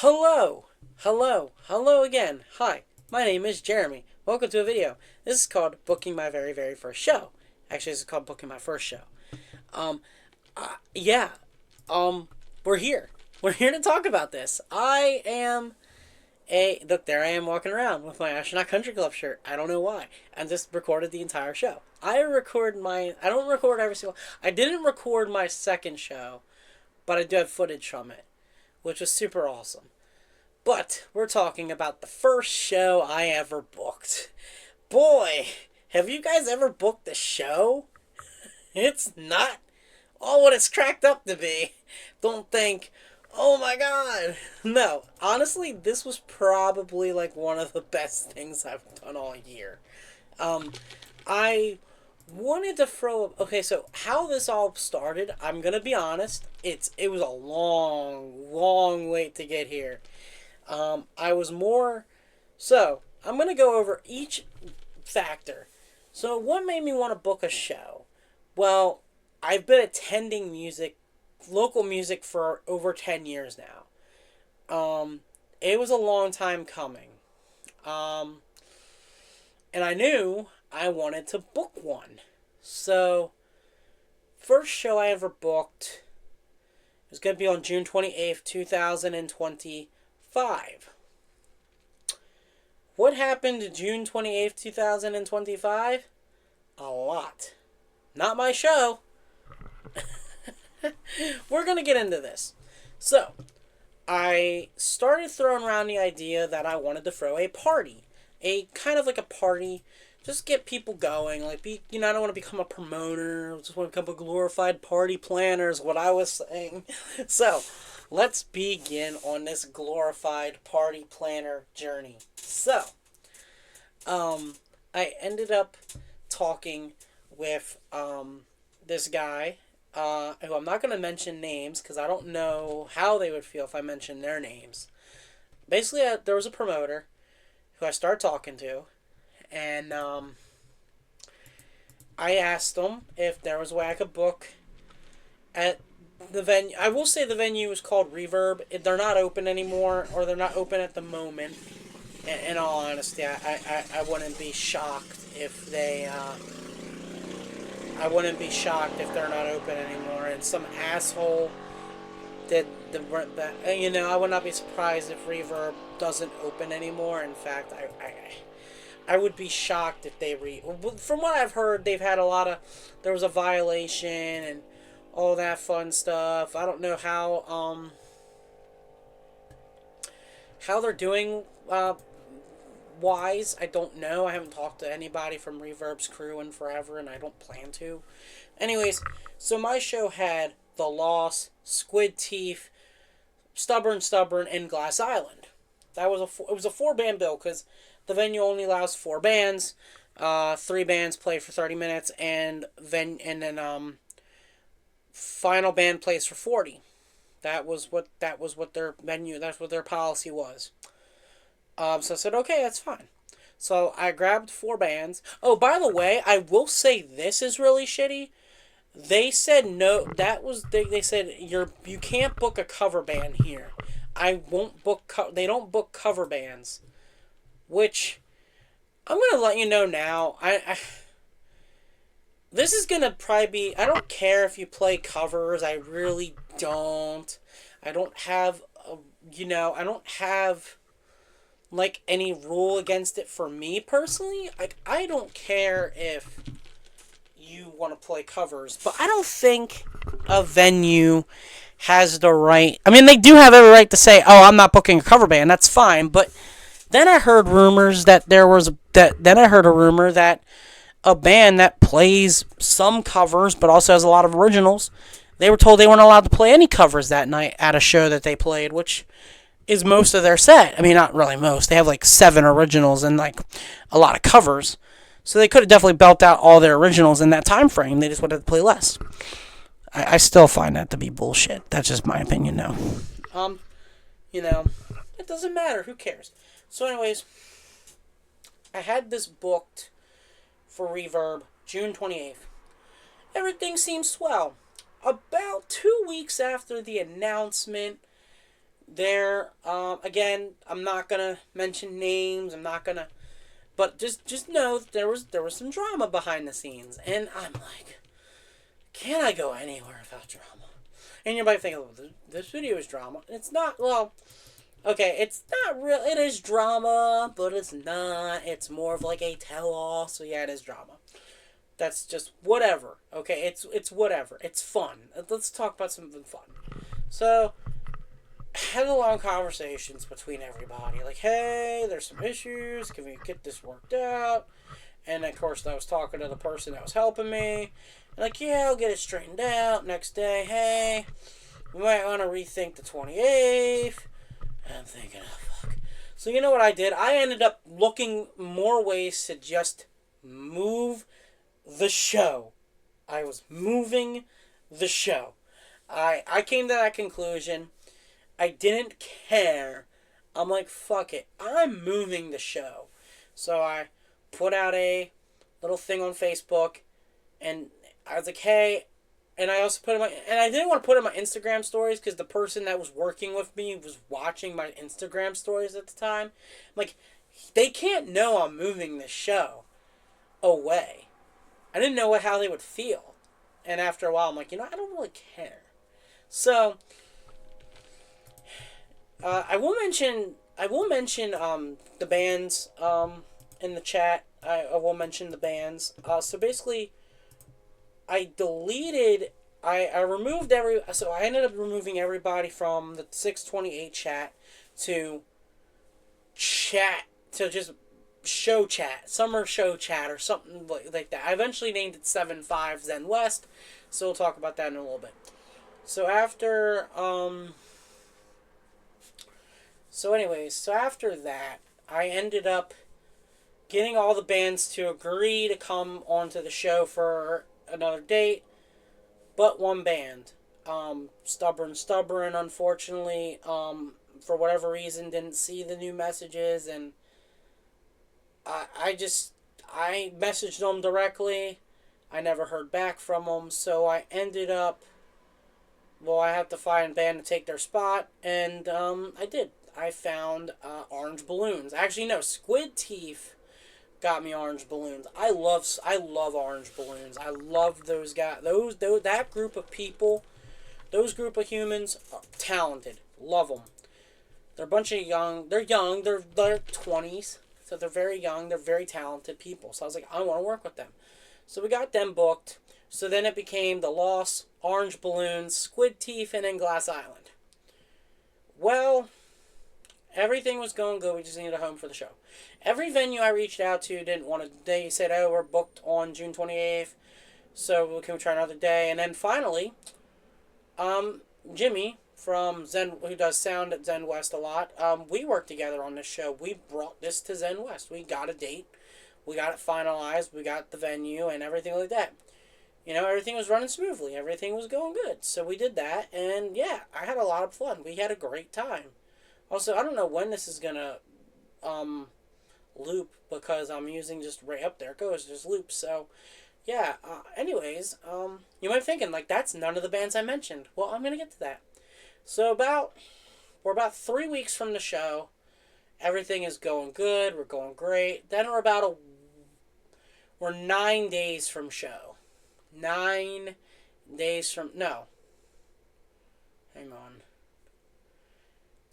Hello again. Hi, my name is Jeremy. Welcome to a video. This is called Booking My Very First Show. Actually, this is called Booking My First Show. Um, yeah. We're here. We're here to talk about this. Look, there I am walking around with my Astronaut Country Club shirt. I don't know why. I just recorded the entire show. I don't record every single, I didn't record my second show, but I do have footage from it, which was super awesome. But we're talking about the first show I ever booked. Boy, have you guys ever booked a show? It's not all what it's cracked up to be. Don't think, oh my god. No, honestly, this was probably like one of the best things I've done all year. I wanted to throw. Okay, so how this all started, I'm gonna be honest. It was a long wait to get here. I was more. So, I'm going to go over each factor. So, what made me want to book a show? Well, I've been attending local music for over 10 years now. It was a long time coming. And I knew I wanted to book one. So, first show I ever booked was going to be on June 28th, 2020. What happened June 28th, 2025? A lot. Not my show. We're going to get into this. So, I started throwing around the idea that I wanted to throw a party. A kind of like a party. Just get people going. I don't want to become a promoter. I just want to become a glorified party planner is what I was saying. So, let's begin on this glorified party planner journey. So, I ended up talking with this guy, who I'm not going to mention names because I don't know how they would feel if I mentioned their names. Basically, there was a promoter who I started talking to, and I asked him if there was a way I could book at the venue. I will say the venue is called Reverb. They're not open anymore, or they're not open at the moment. In all honesty, I wouldn't be shocked if they. I wouldn't be shocked if they're not open anymore. And some asshole did I would not be surprised if Reverb doesn't open anymore. In fact, I would be shocked if they From what I've heard, they've had there was a violation and all that fun stuff. I don't know how they're doing wise. I don't know. I haven't talked to anybody from Reverb's crew in forever, and I don't plan to. Anyways, so my show had The Loss, Squid Teeth, Stubborn, and Glass Island. It was a 4-band bill because the venue only allows 4 bands. 3 bands play for 30 minutes, and then final band plays for 40. That was what their menu. That's what their policy was. So I said, okay, that's fine. So I grabbed 4 bands. Oh, by the way, I will say this is really shitty. They said no. They said you can't book a cover band here. I won't book. They don't book cover bands, which I'm gonna let you know now. This is gonna probably be. I don't care if you play covers. I really don't. I don't have. I don't have like any rule against it for me personally. Like, I don't care if you want to play covers, but I don't think a venue has the right. I mean, they do have every right to say, "Oh, I'm not booking a cover band." That's fine, but then I heard rumors that Then I heard a rumor that a band that plays some covers but also has a lot of originals, they were told they weren't allowed to play any covers that night at a show that they played, which is most of their set. I mean, not really most. They have like 7 originals and like a lot of covers. So they could have definitely belt out all their originals in that time frame. They just would have to play less. I still find that to be bullshit. That's just my opinion now. It doesn't matter. Who cares? So anyways, I had this booked for Reverb June 28th. Everything seems swell. About 2 weeks after the announcement, There, again, I'm not gonna mention names. I'm not gonna, but just know that there was some drama behind the scenes, and I'm like, can I go anywhere without drama? And you might think, oh, this video is drama. It's not. Well, okay, it's not real. It is drama, but it's not. It's more of like a tell-all. So yeah, it is drama. That's just whatever. Okay, it's whatever. It's fun. Let's talk about something fun. So had a long conversations between everybody. Like, hey, there's some issues. Can we get this worked out? And of course, I was talking to the person that was helping me. Like, yeah, I'll get it straightened out. Next day, hey, we might want to rethink the 28th. And I'm thinking, oh, fuck. So you know what I did? I ended up looking more ways to just move the show. I was moving the show. I came to that conclusion. I didn't care. I'm like, fuck it. I'm moving the show. So I put out a little thing on Facebook, and I was like, hey, and I also put in and I didn't want to put in my Instagram stories because the person that was working with me was watching my Instagram stories at the time. I'm like, they can't know I'm moving the show away. I didn't know how they would feel. And after a while, I'm like, I don't really care. So, I will mention the bands in the chat. I will mention the bands. So basically, I deleted. I removed so I ended up removing everybody from the 628 chat to just show chat, summer show chat, or something like that. I eventually named it 7-5 Zen West, so we'll talk about that in a little bit. So after after that, I ended up getting all the bands to agree to come onto the show for another date, but one band, Stubborn, unfortunately, for whatever reason, didn't see the new messages, and I messaged them directly. I never heard back from them, so I ended up, I had to find a band to take their spot, and I did. I found Orange Balloons. Actually, no, Squid Teeth got me Orange Balloons. I love Orange Balloons. I love those guys. That group of people, those group of humans, are talented. Love them. They're a bunch of young. They're young. They're 20s, so they're very young. They're very talented people. So I was like, I want to work with them. So we got them booked. So then it became The Lost, Orange Balloons, Squid Teeth, and then Glass Island. Well, everything was going good. We just needed a home for the show. Every venue I reached out to didn't want to. They said, "Oh, we're booked on June 28th, so can we try another day?" And then finally, Jimmy from Zen, who does sound at Zen West a lot, we worked together on this show. We brought this to Zen West. We got a date. We got it finalized. We got the venue and everything like that. Everything was running smoothly. Everything was going good. So we did that, and yeah, I had a lot of fun. We had a great time. Also, I don't know when this is gonna loop because I'm using just right up there. It goes, just loops. So yeah. Anyways, you might be thinking like that's none of the bands I mentioned. Well, I'm gonna get to that. So we're about 3 weeks from the show. Everything is going good. We're going great. Then we're 9 days from show. 9 days from, no. Hang on.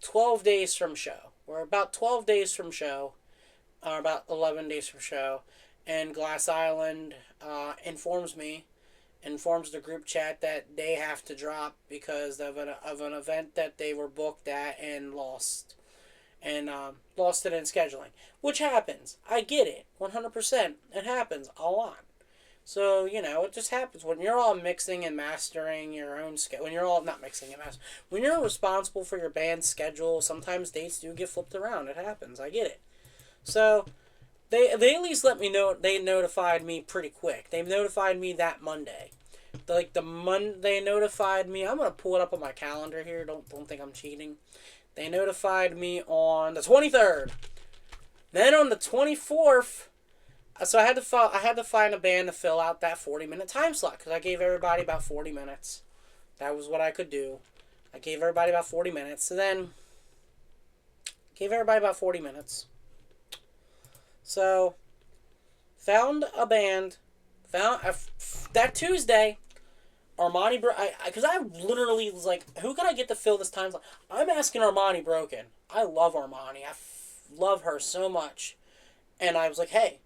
12 days from show. We're about 12 days from show. Or about 11 days from show. And Glass Island informs the group chat that they have to drop because of an event that they were booked at and lost. And lost it in scheduling. Which happens. I get it. 100%. It happens a lot. So, it just happens. When you're all mixing and mastering your own schedule, when you're all not mixing and mastering, when you're responsible for your band's schedule, sometimes dates do get flipped around. It happens. I get it. So, they at least let me know. They notified me pretty quick. They notified me that Monday. They notified me. I'm going to pull it up on my calendar here. Don't think I'm cheating. They notified me on the 23rd. Then on the 24th, so I had to find a band to fill out that 40-minute time slot because I gave everybody about 40 minutes. That was what I could do. I gave everybody about 40 minutes. So then Gave everybody about 40 minutes. So, found a band. That Tuesday, Armani because I literally was like, who can I get to fill this time slot? I'm asking Armani Broken. I love Armani. Love her so much. And I was like, hey,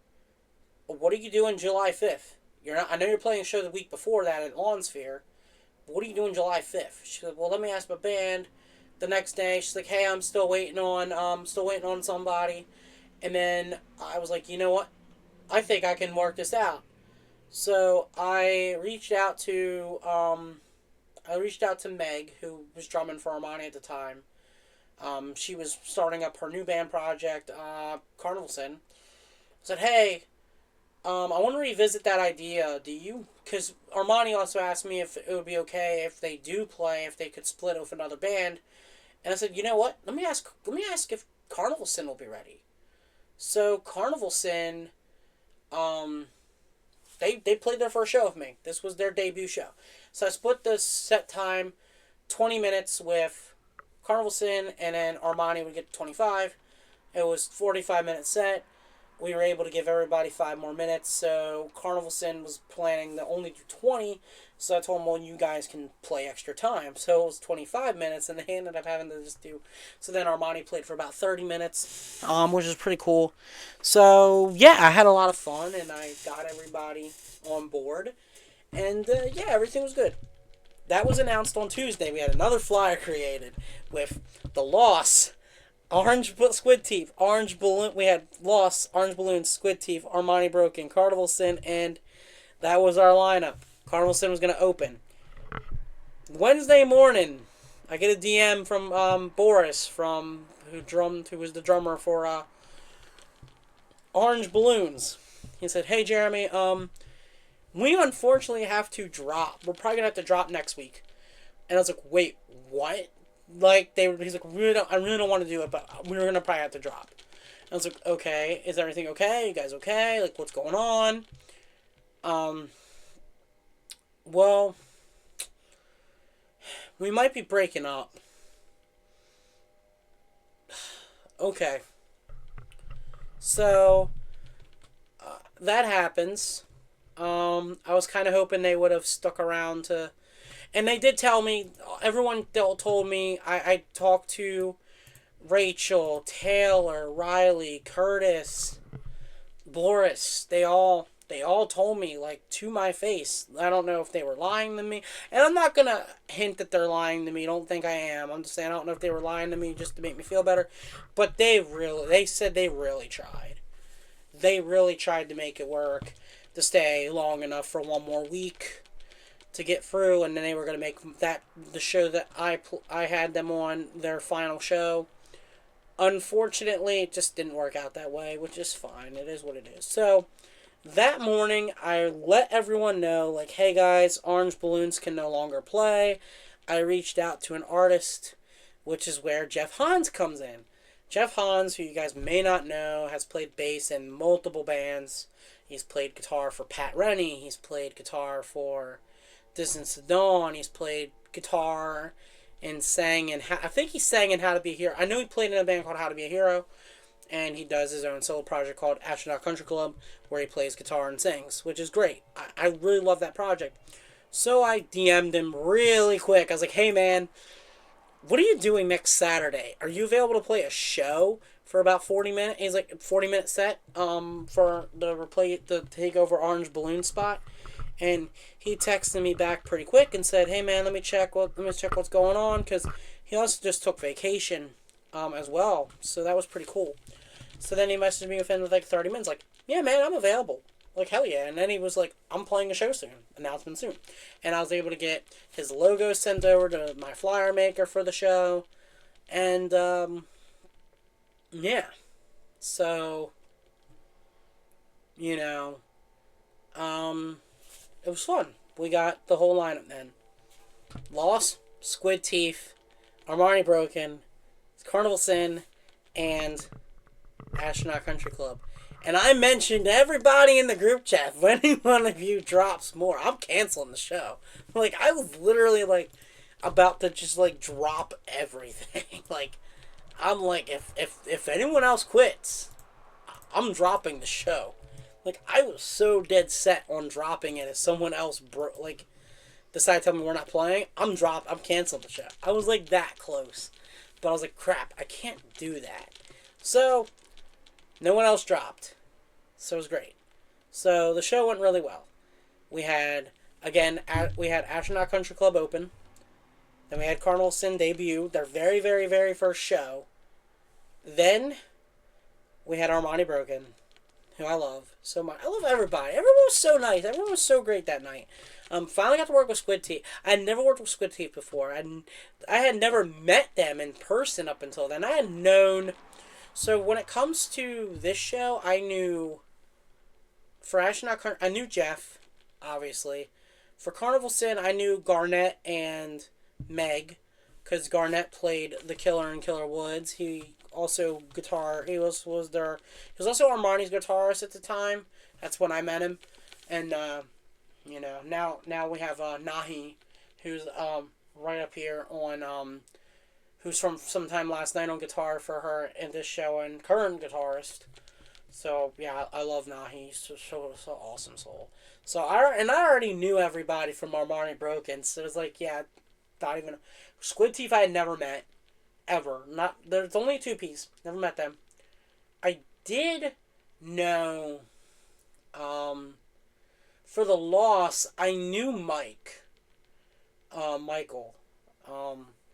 what are you doing July 5th? You're not. I know you're playing a show the week before that at Lawn Sphere. What are you doing July 5th? She said, well, let me ask my band. The next day, she's like, hey, I'm still waiting on somebody. And then I was like, you know what? I think I can work this out. So I reached out to Meg, who was drumming for Armani at the time. She was starting up her new band project, Carnival Sin. I said, hey, I want to revisit that idea. Because Armani also asked me if it would be okay if they do play, if they could split with another band. And I said, you know what? Let me ask if Carnival Sin will be ready. So Carnival Sin, they played their first show with me. This was their debut show. So I split the set time 20 minutes with Carnival Sin, and then Armani would get 25. It was 45-minute set. We were able to give everybody 5 more minutes. So Carnival Sin was planning to only do 20. So I told them, well, you guys can play extra time. So it was 25 minutes, and they ended up having to just do. So then Armani played for about 30 minutes, which is pretty cool. So yeah, I had a lot of fun, and I got everybody on board, and yeah, everything was good. That was announced on Tuesday. We had another flyer created with the Loss, Orange Squid Teeth, Orange Balloon. We had Loss, Orange Balloon, Squid Teeth, Armani Broken, Carnival Sin, and that was our lineup. Carnival Sin was going to open. Wednesday morning, I get a DM from Boris, who was the drummer for Orange Balloons. He said, "Hey Jeremy, we unfortunately have to drop. We're probably gonna have to drop next week." And I was like, "Wait, what?" Like he's like, I really don't want to do it, but we're gonna probably have to drop. And I was like, "Okay, is everything okay? You guys okay? Like, what's going on?" Well, we might be breaking up. Okay. So, that happens. I was kind of hoping they would have stuck around to... And they did tell me, everyone told me, I talked to Rachel, Taylor, Riley, Curtis, Boris. They all told me, like, to my face. I don't know if they were lying to me. And I'm not going to hint that they're lying to me. Don't think I am. I'm just saying I don't know if they were lying to me just to make me feel better. But they said they really tried. They really tried to make it work, to stay long enough for one more week to get through, and then they were going to make that the show that I had them on, their final show. Unfortunately, it just didn't work out that way, which is fine. It is what it is. So, that morning, I let everyone know, like, hey guys, Orange Balloons can no longer play. I reached out to an artist, which is where Jeff Hans comes in. Jeff Hans, who you guys may not know, has played bass in multiple bands. He's played guitar for Pat Rennie. He's played guitar for Distance to Dawn. He's played guitar and sang in... I think he sang in How to Be a Hero. I know he played in a band called How to Be a Hero. And he does his own solo project called Astronaut Country Club, where he plays guitar and sings, which is great. I really love that project. So I DM'd him really quick. I was like, hey man, what are you doing next Saturday? Are you available to play a show for about 40 minutes? He's like, 40-minute set for the take over Orange Balloon spot. And he texted me back pretty quick and said, hey man, let me check what's going on, because he also just took vacation as well. So that was pretty cool. So then he messaged me within like 30 minutes, like, yeah man, I'm available. Like, hell yeah. And then he was like, I'm playing a show soon. Announcement soon. And I was able to get his logo sent over to my flyer maker for the show. And, yeah. So, you know, it was fun. We got the whole lineup then. Loss, Squid Teeth, Armani Broken, Carnival Sin, and Astronaut Country Club. And I mentioned to everybody in the group chat, if any one of you drops more, I'm canceling the show. Like, I was literally, like, about to just, like, drop everything. Like, I'm like, if anyone else quits, I'm dropping the show. Like, I was so dead set on dropping it. If someone else decide to tell me we're not playing, I'm canceling the show. I was like that close. But I was like, crap, I can't do that. So, no one else dropped. So it was great. So the show went really well. We had, we had Astronaut Country Club open. Then we had Carnival Sin debut, their very, very, very first show. Then we had Armani Broken, who I love so much. I love everybody. Everyone was so nice. Everyone was so great that night. Finally got to work with Squid Teeth. I had never worked with Squid Teeth before. I had never met them in person up until then. I had known. So when it comes to this show, I knew. For Astronaut Country, I knew Jeff, obviously. For Carnival Sin, I knew Garnett and Meg, because Garnett played the Killer in Killer Woods. He also he was also Armani's guitarist at the time. That's when I met him, and now we have Nahi, who's right up here on who's from Sometime Last Night on guitar for her in this show and current guitarist. So yeah, I love Nahi. He's so awesome soul. So I already knew everybody from Armani Broken. So it was like, yeah, not even Squid Teeth I had never met ever. Not there's only two piece. Never met them. I did know. For the Loss, I knew Michael,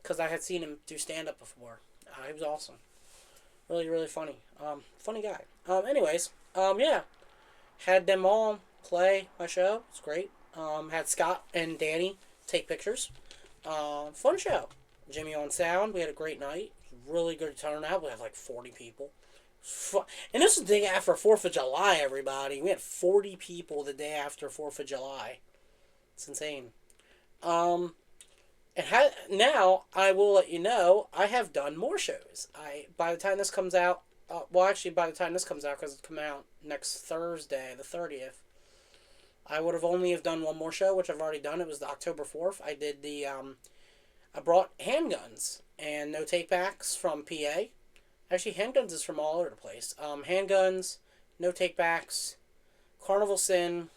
because I had seen him do stand up before. He was awesome. Really, really funny. Funny guy. Anyways, yeah. Had them all play my show. It's great. Had Scott and Danny take pictures. Fun show. Jimmy on sound. We had a great night. Really good turnout. We had like 40 people. And this was the day after 4th of July, everybody. We had 40 people the day after 4th of July. It's insane. Now, I will let you know, I have done more shows. By the time this comes out, by the time this comes out, because it'll come out next Thursday, the 30th, I would have only have done one more show, which I've already done. It was the October 4th. I did I brought handguns and no take-backs from PA. Actually, handguns is from all over the place. Handguns, no take-backs, Carnival Sin,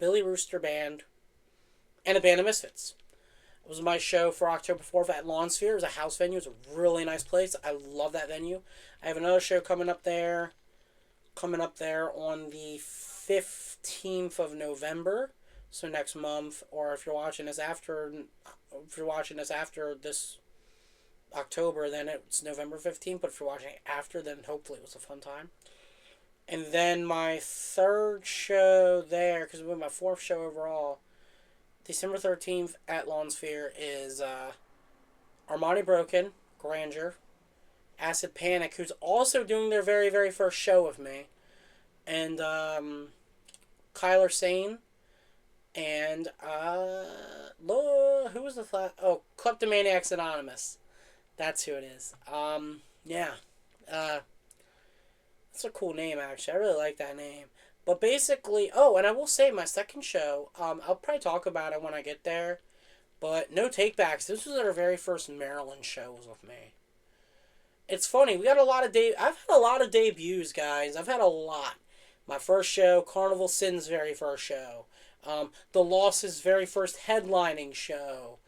Billy Rooster Band, and a band of Misfits. It was my show for October 4th at Lawn Sphere. It was a house venue. It's a really nice place. I love that venue. I have another show coming up there on the 15th of November. So next month, or if you're watching this after this October, then it's November 15th. But if you're watching it after, then hopefully it was a fun time. And then my third show there, because it was my fourth show overall, December 13th at Lawn Sphere is Armani Broken, Grandeur, Acid Panic, who's also doing their very, very first show with me, and Kyler Sane, and who was the Kleptomaniacs Anonymous. That's who it is. Yeah. That's a cool name, actually. I really like that name. But basically, and I will say my second show, I'll probably talk about it when I get there, but no takebacks. This was our very first Maryland show was with me. It's funny, I've had a lot of debuts, guys. I've had a lot. My first show, Carnival Sin's very first show, The Loss's very first headlining show,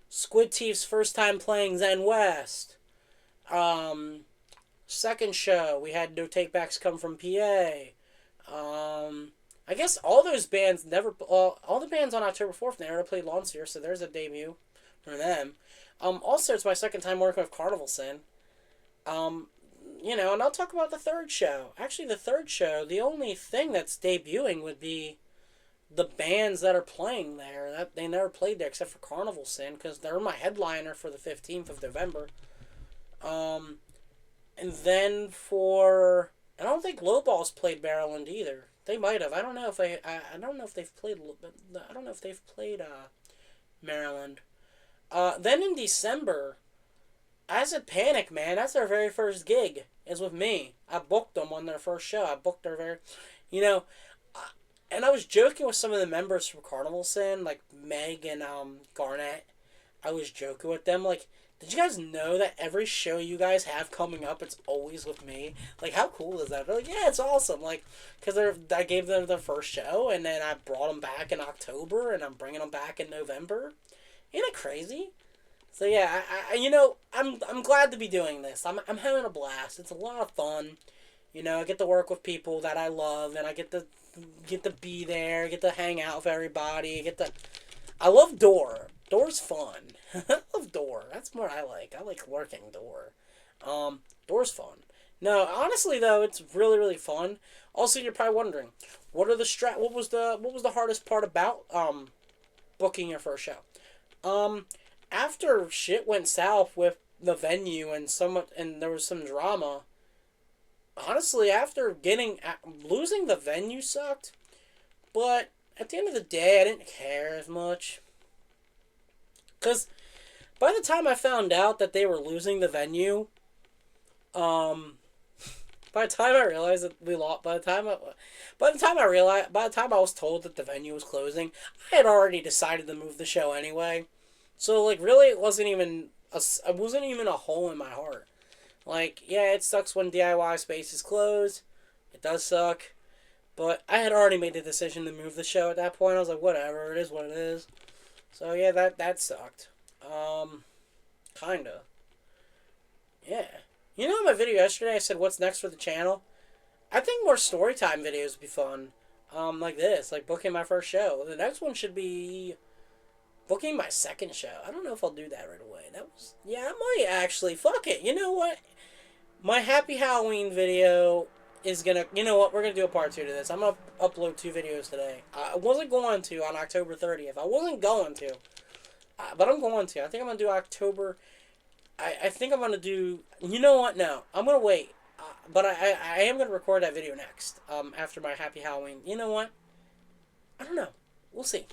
Squid Teeth's first time playing Zen West, second show, we had no takebacks come from PA. I guess all those bands all the bands on October 4th never played Lawn Sphere, so there's a debut for them. Also, it's my second time working with Carnival Sin. And I'll talk about the third show. Actually, the third show, the only thing that's debuting would be the bands that are playing there. That they never played there except for Carnival Sin, because they're my headliner for the 15th of November. And then I don't think Lowball's played Maryland either. They might have. I don't know if they've played Maryland. Then in December, Acid Panic, man, that's their very first gig. Is with me. I booked them on their first show. I booked their and I was joking with some of the members from Carnival Sin, like Meg and Garnett. I was joking with them, like, Did you guys know that every show you guys have coming up, it's always with me? Like, how cool is that? They're like, yeah, it's awesome. Like, because I gave them the first show, and then I brought them back in October, and I'm bringing them back in November. Ain't it crazy? So yeah, I'm glad to be doing this. I'm having a blast. It's a lot of fun. I get to work with people that I love, and I get to be there, get to hang out with everybody, I love Door. Door's fun. I love Door. That's what I like. I like working Door. Door's fun. No, honestly though, it's really really fun. Also, you're probably wondering, what was the hardest part about booking your first show? After shit went south with the venue and there was some drama. Honestly, after losing the venue sucked, but at the end of the day, I didn't care as much. Because by the time I found out that they were losing the venue, um, by the time I realized that we lost, by the time I was told that the venue was closing, I had already decided to move the show anyway. So like, really, it wasn't even a hole in my heart. Like, yeah, it sucks when DIY spaces close. It does suck. But I had already made the decision to move the show at that point. I was like, whatever, it is what it is. So yeah, that sucked. Kinda. Yeah. In my video yesterday I said what's next for the channel? I think more storytime videos would be fun. Like this, like booking my first show. The next one should be booking my second show. I don't know if I'll do that right away. I might actually. Fuck it. You know what? My Happy Halloween video is gonna. You know what? We're gonna do a part 2 to this. I'm gonna upload 2 videos today. I wasn't going to on October 30th. I wasn't going to, but I'm going to. I think I'm gonna do October. I think I'm gonna do. You know what? No, I'm gonna wait. But I am gonna record that video next. After my Happy Halloween. You know what? I don't know. We'll see.